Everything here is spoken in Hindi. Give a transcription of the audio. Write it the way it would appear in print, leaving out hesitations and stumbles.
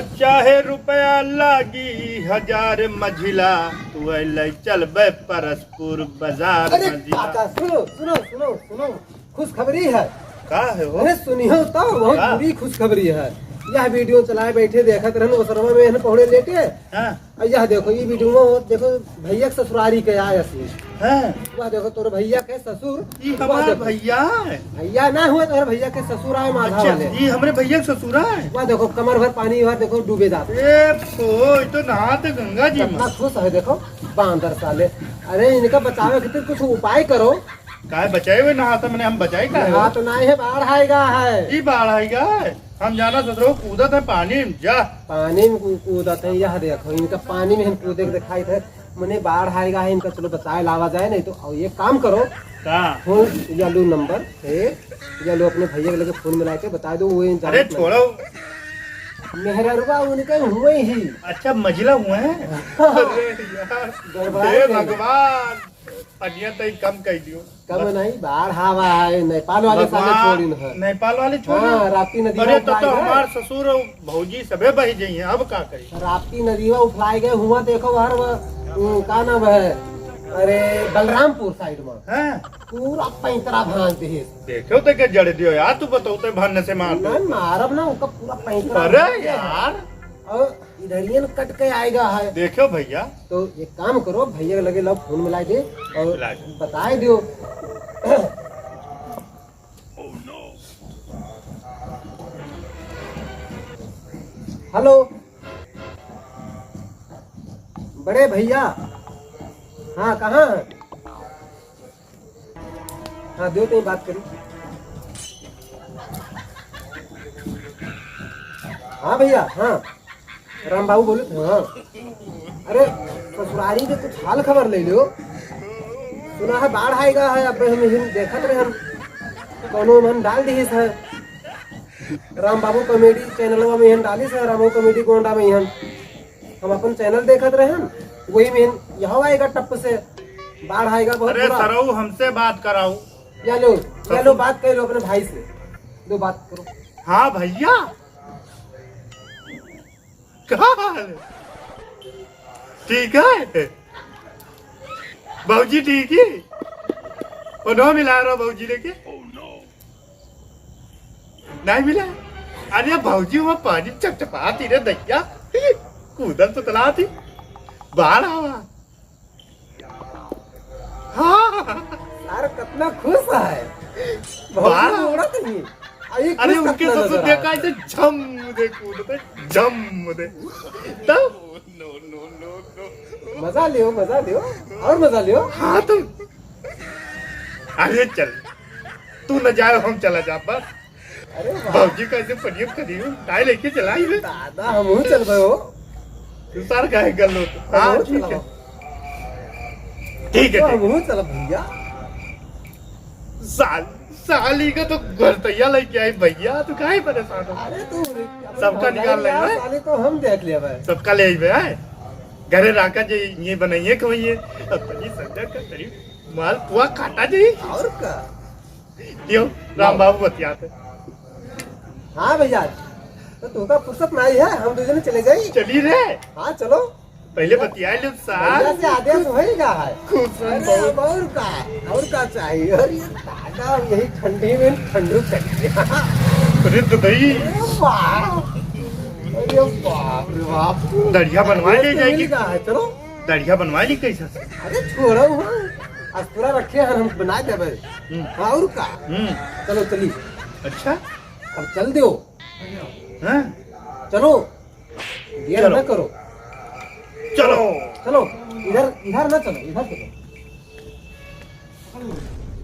चाहे रुपया लागी 1000 मझिला, तू अल चल बे परसपुर बाजार अरे मझिला। काका सुनो सुनो सुनो सुनो, खुशखबरी है। का है वो? अरे सुनियो तो बहुत हाँ। बुरी खुशखबरी है। यह वीडियो चलाए बैठे देखत रहन ओसरवा में हन पहुड़े लेटे। हाँ और यह देखो ये वीडियो में देखो भैया के ससुरारी के आए असली। हाँ, वह देखो तोरे भैया के ससुर। ये वह हमारा देखो, भैया है। भैया ना हुए तोरे भैया के ससुर आए माधा अच्छा, वाले। ये हमरे भैया के ससुरा है। वह देखो कमर भर पानी वह देखो डूबे जाते। ए फो, ये तो नहाते गंगा जी कितना में। खुश है देखो बांदर साले। अरे इनका बचावे खातिर कुछ उपाय करो। काय बचाए हुए नहाता मैंने, हम बचाए का यहाँ तो नहीं है, बाढ़ आएगा है। ये बाढ़ आएगा। हम जाना ससुरो कूदत है पानी में जा। पानी में कूदते हैं। यह देखो इनका पानी में हम कूदे के दिखाई थे। मैंने बाढ़ आएगा है, इनका चलो बचाए लावा जाए। नहीं तो और ये काम करो, का फोन या लो नंबर या लो अपने भैया के लगे फोन मिला के बता दो। वो अरे छोड़ो। मेहररुआ उनके हुए ही। अच्छा मझिला हुए हैं। अरे यार, गड़बड़ा हे गई। भगवान, पनिया तो कम कर दियो। कम नहीं बाढ़ हवा है। नेपाल वाले साले छोड़ी न है। नेपाल वाले छोड़। हाँ, राप्ती नदी अरे में तो उफाई गए। हमार ससुर और भौजी सबे बह जाइए, अब का करी। राप्ती नदी में उफलाई गए हुआ। देखो बाहर का नाम है, अरे बलरामपुर साइड में हैं? पूरा पैंतरा भांज दे। देखो तो क्या जड़ दियो यार, तू बताओ भरने से मार दो। नहीं मारब ना उनका पूरा पैंतरा। अरे यार, और इधर कट के आएगा है। देखो भैया, तो एक काम करो, भैया के लगे लो फोन मिला दे और मिला दे। बताए दियो। हेलो बड़े भैया। हाँ कहाँ है? हाँ दो कहीं बात करी। हाँ भैया, हाँ राम बाबू बोले थे। हाँ अरे ससुरारी के कुछ हाल खबर ले लो। सुना है बाढ़ आएगा है। अब हम देखत रहे, हम कोनो में हम डाल दी है। राम बाबू कॉमेडी चैनल में हम डाली है। राम बाबू कॉमेडी गोंडा में हम अपन चैनल देखत रहे हैं। वही में यहाँ आएगा टप से बाढ़ आएगा बहुत अरे बुरा। सराऊ हमसे बात कराओ। या लो बात कर लो अपने भाई से। दो बात करो। हाँ भैया, क्या हाल है? ठीक है भाजी, ठीक है। और नो मिला रहा भाजी लेके नहीं मिला। अरे भाजी वहाँ पानी चपचपाती रे दैया, कूदल तो तला थी बाढ़ आवा। हाँ यार कितना खुश है। बाढ़ बहुत उड़त नहीं। अरे उनके ससुर देखा ऐसे झम दे कूदते, झम दे। तब मजा लियो और मजा लियो। हाँ तो अरे चल, तू न जाए हम चला जा बस। अरे वाह, भाजी कैसे पनियम करी टाई लेके चलाई रे। दादा हम चल गए हो। तू सार का है गल लो। हाँ ठीक है, ठीक है। हम चल भैया। साली का तो घर तैयार लेके आई भैया, तू काहे परेशान हो? अरे तू सबका निकाल लेंगे। साले तो हम देख लिया भाई। सबका ले आई है घरे राका जे ये बनाइए खवाइए अपनी संजय का करीब माल पुआ काटा जाइए। और का क्यों राम बाबू बतियाते? हाँ भैया, तो तुमका फुर्सत नहीं है, हम दूसरे चले जाइए। चली रे, हाँ चलो। पहले बतियाए लो भैया साल। से आदेश होएगा है। खुश रहो अरे बहुत। अब और का चाहिए। अरे दादा यही ठंडी में ठंडू चाहिए। अरे दुधई अरे वाह, अरे बाप रे बाप। दढ़िया बनवा ले जाएगी। का है चलो। दढ़िया बनवा ली कैसे? अरे छोड़ो हाँ, आज पूरा रखे हैं हम बना देवे। हाँ और का चलो चली। अच्छा अब चल दो। हाँ चलो देर चलो। न करो। चलो चलो इधर इधर ना चलो, इधर चलो।